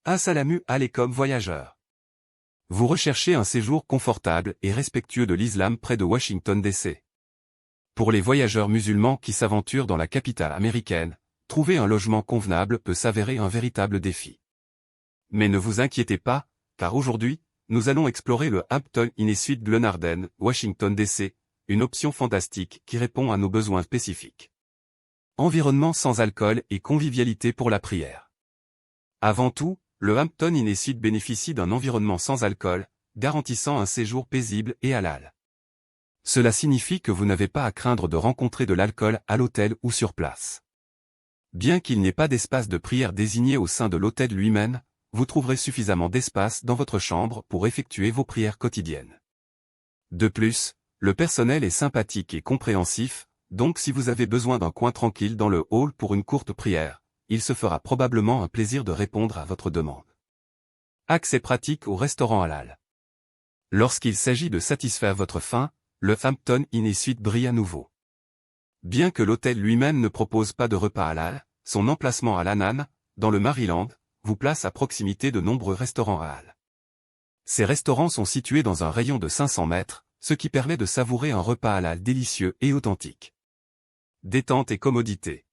Assalamu alaikum voyageurs. Vous recherchez un séjour confortable et respectueux de l'islam près de Washington DC. Pour les voyageurs musulmans qui s'aventurent dans la capitale américaine, trouver un logement convenable peut s'avérer un véritable défi. Mais ne vous inquiétez pas, car aujourd'hui, nous allons explorer le Hampton Inn & Suites Glenarden, Washington DC, une option fantastique qui répond à nos besoins spécifiques. Environnement sans alcool et convivialité pour la prière. Avant tout, le Hampton Inn & Suites bénéficie d'un environnement sans alcool, garantissant un séjour paisible et halal. Cela signifie que vous n'avez pas à craindre de rencontrer de l'alcool à l'hôtel ou sur place. Bien qu'il n'y ait pas d'espace de prière désigné au sein de l'hôtel lui-même, vous trouverez suffisamment d'espace dans votre chambre pour effectuer vos prières quotidiennes. De plus, le personnel est sympathique et compréhensif, donc si vous avez besoin d'un coin tranquille dans le hall pour une courte prière, il se fera probablement un plaisir de répondre à votre demande. Accès pratique au restaurant halal. Lorsqu'il s'agit de satisfaire votre faim, le Hampton Inn & Suites brille à nouveau. Bien que l'hôtel lui-même ne propose pas de repas halal, son emplacement à Lanham, dans le Maryland, vous place à proximité de nombreux restaurants halal. Ces restaurants sont situés dans un rayon de 500 mètres, ce qui permet de savourer un repas halal délicieux et authentique. Détente et commodité.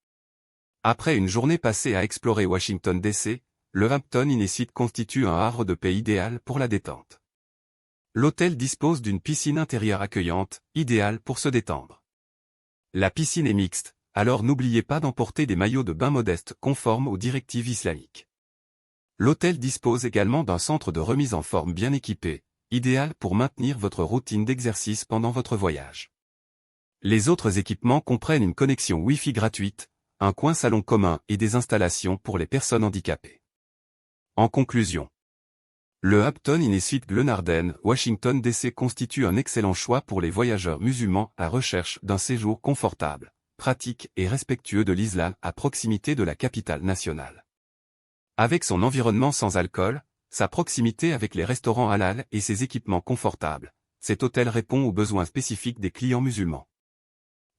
Après une journée passée à explorer Washington DC, le Hampton Inn & Suites constitue un havre de paix idéal pour la détente. L'hôtel dispose d'une piscine intérieure accueillante, idéale pour se détendre. La piscine est mixte, alors n'oubliez pas d'emporter des maillots de bain modestes conformes aux directives islamiques. L'hôtel dispose également d'un centre de remise en forme bien équipé, idéal pour maintenir votre routine d'exercice pendant votre voyage. Les autres équipements comprennent une connexion Wi-Fi gratuite, un coin salon commun et des installations pour les personnes handicapées. En conclusion, le Hampton Inn & Suites Glenarden, Washington DC constitue un excellent choix pour les voyageurs musulmans à recherche d'un séjour confortable, pratique et respectueux de l'islam à proximité de la capitale nationale. Avec son environnement sans alcool, sa proximité avec les restaurants halal et ses équipements confortables, cet hôtel répond aux besoins spécifiques des clients musulmans.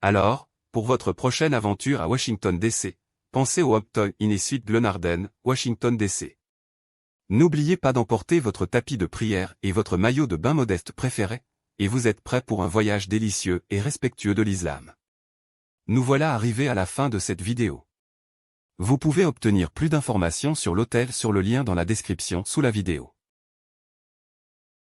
Alors, pour votre prochaine aventure à Washington DC, pensez au Hampton Inn & Suites Glenarden, Washington DC. N'oubliez pas d'emporter votre tapis de prière et votre maillot de bain modeste préféré, et vous êtes prêt pour un voyage délicieux et respectueux de l'islam. Nous voilà arrivés à la fin de cette vidéo. Vous pouvez obtenir plus d'informations sur l'hôtel sur le lien dans la description sous la vidéo.